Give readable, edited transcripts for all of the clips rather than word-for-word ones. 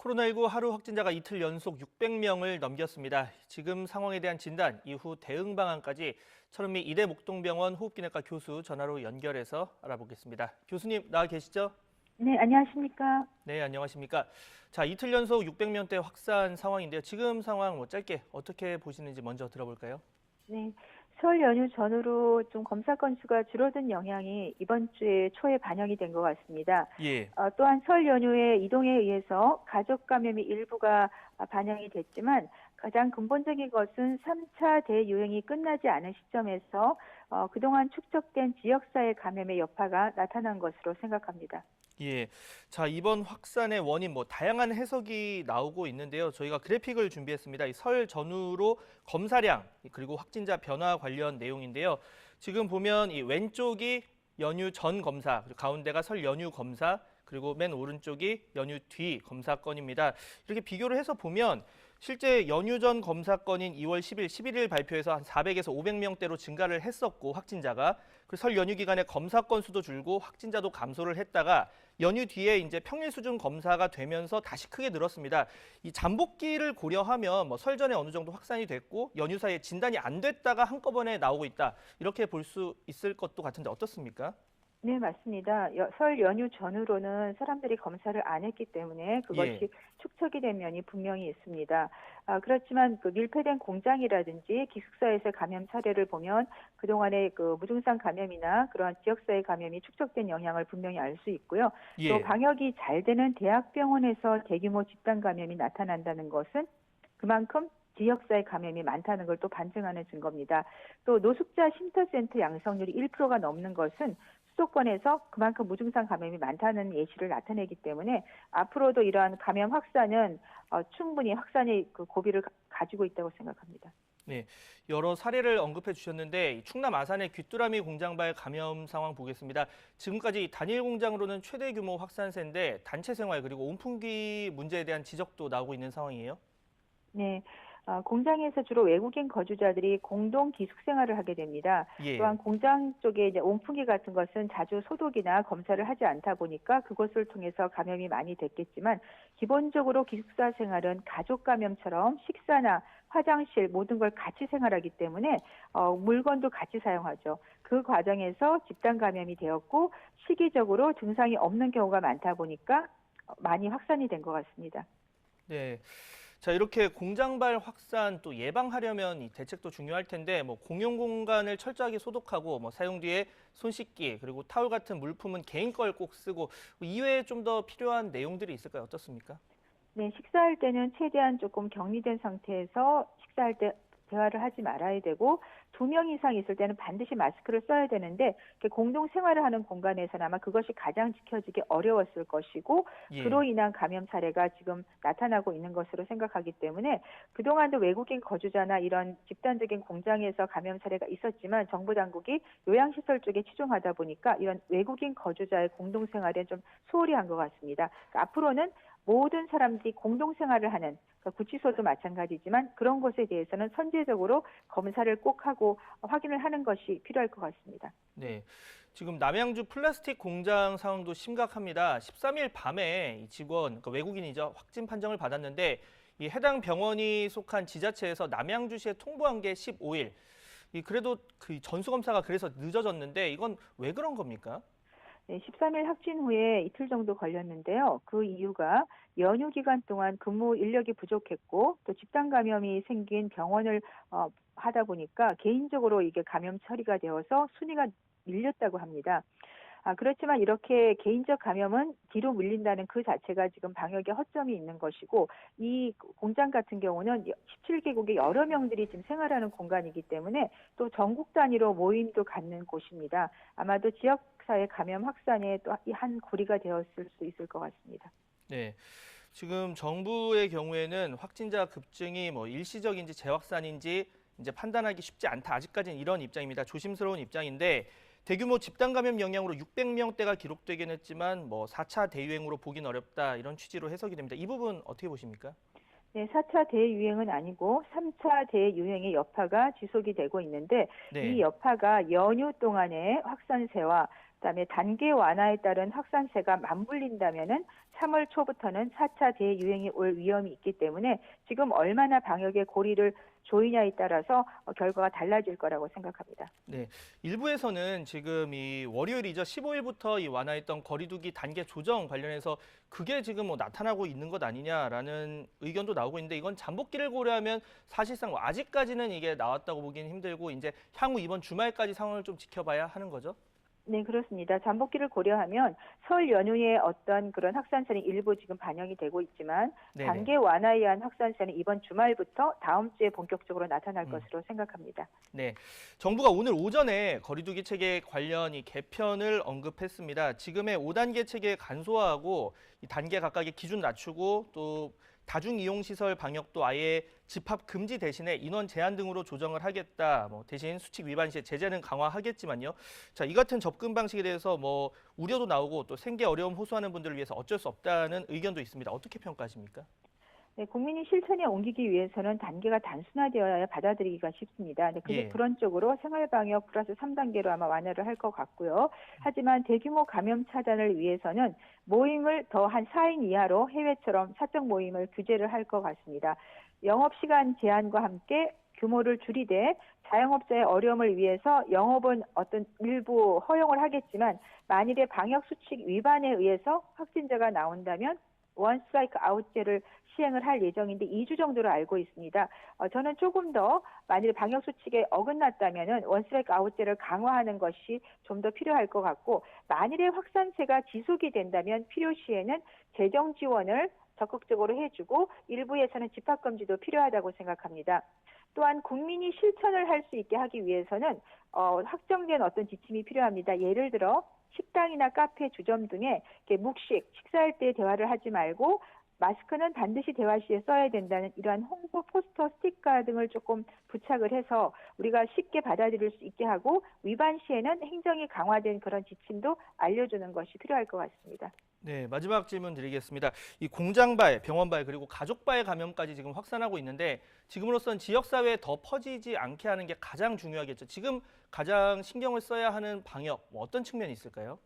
코로나19 하루 확진자가 이틀 연속 600명을 넘겼습니다. 지금 상황에 대한 진단, 이후 대응 방안까지 철원미 이대 목동병원 호흡기내과 교수 전화로 연결해서 알아보겠습니다. 교수님 나와 계시죠? 네, 안녕하십니까? 네, 안녕하십니까? 자, 이틀 연속 600명대 확산 상황인데요. 지금 상황 짧게 어떻게 보시는지 먼저 들어볼까요? 네, 설 연휴 전후로 좀 검사 건수가 줄어든 영향이 이번 주에 초에 반영이 된 것 같습니다. 예. 또한 설 연휴의 이동에 의해서 가족 감염이 일부가 반영이 됐지만 가장 근본적인 것은 3차 대유행이 끝나지 않은 시점에서 그동안 축적된 지역사회 감염의 여파가 나타난 것으로 생각합니다. 예. 자, 이번 확산의 원인 다양한 해석이 나오고 있는데요. 저희가 그래픽을 준비했습니다. 이 설 전후로 검사량 그리고 확진자 변화 관련 내용인데요. 지금 보면 이 왼쪽이 연휴 전 검사, 그리고 가운데가 설 연휴 검사, 그리고 맨 오른쪽이 연휴 뒤 검사건입니다. 이렇게 비교를 해서 보면 실제 연휴 전 검사건인 2월 10일, 11일 발표해서 한 400에서 500명대로 증가를 했었고 확진자가 그리고 설 연휴 기간에 검사 건수도 줄고 확진자도 감소를 했다가 연휴 뒤에 이제 평일 수준 검사가 되면서 다시 크게 늘었습니다. 이 잠복기를 고려하면 설 전에 어느 정도 확산이 됐고 연휴 사이에 진단이 안 됐다가 한꺼번에 나오고 있다. 이렇게 볼 수 있을 것도 같은데 어떻습니까? 네, 맞습니다. 설 연휴 전후로는 사람들이 검사를 안 했기 때문에 예. 그것이 축적이 된 면이 분명히 있습니다. 그렇지만 그 밀폐된 공장이라든지 기숙사에서의 감염 사례를 보면 그동안의 그 무증상 감염이나 그러한 지역사회 감염이 축적된 영향을 분명히 알 수 있고요. 또 예. 방역이 잘 되는 대학병원에서 대규모 집단 감염이 나타난다는 것은 그만큼 지역사회 감염이 많다는 걸 또 반증하는 증거입니다. 또 노숙자 쉼터센터 양성률이 1%가 넘는 것은 수도권에서 그만큼 무증상 감염이 많다는 예시를 나타내기 때문에 앞으로도 이러한 감염 확산은 충분히 확산의 그 고비를 가지고 있다고 생각합니다. 네, 여러 사례를 언급해 주셨는데 충남 아산의 귀뚜라미 공장발 감염 상황 보겠습니다. 지금까지 단일 공장으로는 최대 규모 확산세인데 단체 생활 그리고 온풍기 문제에 대한 지적도 나오고 있는 상황이에요. 네. 공장에서 주로 외국인 거주자들이 공동 기숙 생활을 하게 됩니다. 예. 또한 공장 쪽에 이제 온풍기 같은 것은 자주 소독이나 검사를 하지 않다 보니까 그것을 통해서 감염이 많이 됐겠지만 기본적으로 기숙사 생활은 가족 감염처럼 식사나 화장실 모든 걸 같이 생활하기 때문에 물건도 같이 사용하죠. 그 과정에서 집단 감염이 되었고 시기적으로 증상이 없는 경우가 많다 보니까 많이 확산이 된 것 같습니다. 네. 자, 이렇게 공장발 확산 또 예방하려면 이 대책도 중요할 텐데 공용 공간을 철저하게 소독하고 사용 뒤에 손 씻기 그리고 타올 같은 물품은 개인 걸 꼭 쓰고 이외에 좀 더 필요한 내용들이 있을까요? 어떻습니까? 네, 식사할 때는 최대한 조금 격리된 상태에서 식사할 때 대화를 하지 말아야 되고 2명 이상 있을 때는 반드시 마스크를 써야 되는데 공동 생활을 하는 공간에서는 아마 그것이 가장 지켜지기 어려웠을 것이고 예. 그로 인한 감염 사례가 지금 나타나고 있는 것으로 생각하기 때문에 그동안도 외국인 거주자나 이런 집단적인 공장에서 감염 사례가 있었지만 정부 당국이 요양시설 쪽에 치중하다 보니까 이런 외국인 거주자의 공동 생활에 좀 소홀히 한 것 같습니다. 그러니까 앞으로는 모든 사람들이 공동생활을 하는 구치소도 마찬가지지만 그런 곳에 대해서는 선제적으로 검사를 꼭 하고 확인을 하는 것이 필요할 것 같습니다. 네. 지금 남양주 플라스틱 공장 상황도 심각합니다. 13일 밤에 이 직원, 그러니까 외국인이죠. 확진 판정을 받았는데 이 해당 병원이 속한 지자체에서 남양주시에 통보한 게 15일. 그래도 그 전수검사가 그래서 늦어졌는데 이건 왜 그런 겁니까? 네, 13일 확진 후에 이틀 정도 걸렸는데요. 그 이유가 연휴 기간 동안 근무 인력이 부족했고 또 집단 감염이 생긴 병원을 하다 보니까 개인적으로 이게 감염 처리가 되어서 순위가 밀렸다고 합니다. 그렇지만 이렇게 개인적 감염은 뒤로 밀린다는 그 자체가 지금 방역에 허점이 있는 것이고 이 공장 같은 경우는 17개국의 여러 명들이 지금 생활하는 공간이기 때문에 또 전국 단위로 모임도 갖는 곳입니다. 아마도 지역사회 감염 확산에 또 한 고리가 되었을 수 있을 것 같습니다. 네. 지금 정부의 경우에는 확진자 급증이 일시적인지 재확산인지 이제 판단하기 쉽지 않다. 아직까지는 이런 입장입니다. 조심스러운 입장인데 대규모 집단 감염 영향으로 600명대가 기록되긴 했지만 4차 대유행으로 보긴 어렵다. 이런 취지로 해석이 됩니다. 이 부분 어떻게 보십니까? 네, 4차 대유행은 아니고 3차 대유행의 여파가 지속이 되고 있는데 이 네. 여파가 연휴 동안의 확산세와 그다음에 단계 완화에 따른 확산세가 맞물린다면은 3월 초부터는 4차 대유행이 올 위험이 있기 때문에 지금 얼마나 방역에 고리를 조이냐에 따라서 결과가 달라질 거라고 생각합니다. 네, 일부에서는 지금 이 월요일이죠. 15일부터 이 완화했던 거리두기 단계 조정 관련해서 그게 지금 뭐 나타나고 있는 것 아니냐라는 의견도 나오고 있는데 이건 잠복기를 고려하면 사실상 뭐 아직까지는 이게 나왔다고 보기는 힘들고 이제 향후 이번 주말까지 상황을 좀 지켜봐야 하는 거죠. 네, 그렇습니다. 잠복기를 고려하면 설 연휴에 어떤 그런 확산세는 일부 지금 반영이 되고 있지만 네네. 단계 완화에 의한 확산세는 이번 주말부터 다음 주에 본격적으로 나타날 음. 것으로 생각합니다. 네, 정부가 오늘 오전에 거리두기 체계 관련 이 개편을 언급했습니다. 지금의 5단계 체계 간소화하고 이 단계 각각의 기준 낮추고 또 다중 이용 시설 방역도 아예 집합 금지 대신에 인원 제한 등으로 조정을 하겠다. 뭐 대신 수칙 위반 시에 제재는 강화하겠지만요. 자, 이 같은 접근 방식에 대해서 뭐 우려도 나오고 또 생계 어려움 호소하는 분들을 위해서 어쩔 수 없다는 의견도 있습니다. 어떻게 평가하십니까? 네, 국민이 실천에 옮기기 위해서는 단계가 단순화되어야 받아들이기가 쉽습니다. 네, 예. 그런 쪽으로 생활방역 플러스 3단계로 아마 완화를 할 것 같고요. 하지만 대규모 감염 차단을 위해서는 모임을 더 한 4인 이하로 해외처럼 사적 모임을 규제를 할 것 같습니다. 영업시간 제한과 함께 규모를 줄이되 자영업자의 어려움을 위해서 영업은 어떤 일부 허용을 하겠지만 만일에 방역수칙 위반에 의해서 확진자가 나온다면 원 스트라이크 아웃제를 시행을 할 예정인데 2주 정도로 알고 있습니다. 저는 조금 더 만일 방역 수칙에 어긋났다면은 원 스트라이크 아웃제를 강화하는 것이 좀 더 필요할 것 같고 만일에 확산세가 지속이 된다면 필요시에는 재정 지원을 적극적으로 해주고 일부에서는 집합금지도 필요하다고 생각합니다. 또한 국민이 실천을 할 수 있게 하기 위해서는 확정된 어떤 지침이 필요합니다. 예를 들어 식당이나 카페, 주점 등에 이렇게 묵식, 식사할 때 대화를 하지 말고 마스크는 반드시 대화 시에 써야 된다는 이러한 홍보 포스터, 스티커 등을 조금 부착을 해서 우리가 쉽게 받아들일 수 있게 하고 위반 시에는 행정이 강화된 그런 지침도 알려주는 것이 필요할 것 같습니다. 네, 마지막 질문 드리겠습니다. 이 공장발, 병원발 그리고 가족발 감염까지 지금 확산하고 있는데 지금으로선 지역사회에 더 퍼지지 않게 하는 게 가장 중요하겠죠. 지금 가장 신경을 써야 하는 방역, 뭐 어떤 측면이 있을까요?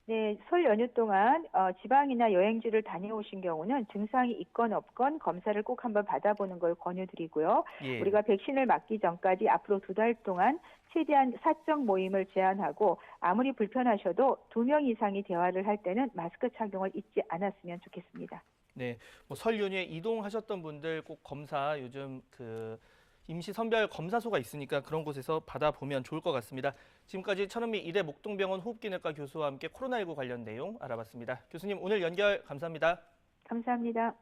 네, 설 연휴 동안 지방이나 여행지를 다녀오신 경우는 증상이 있건 없건 검사를 꼭 한번 받아보는 걸 권유드리고요. 예. 우리가 백신을 맞기 전까지 앞으로 2달 동안 최대한 사적 모임을 제한하고 아무리 불편하셔도 2명 이상이 대화를 할 때는 마스크 착용을 잊지 않았으면 좋겠습니다. 네, 뭐 설 연휴에 이동하셨던 분들 꼭 검사 요즘 그 임시 선별 검사소가 있으니까 그런 곳에서 받아보면 좋을 것 같습니다. 지금까지 천은미 이대 목동병원 호흡기내과 교수와 함께 코로나19 관련 내용 알아봤습니다. 교수님 오늘 연결 감사합니다. 감사합니다.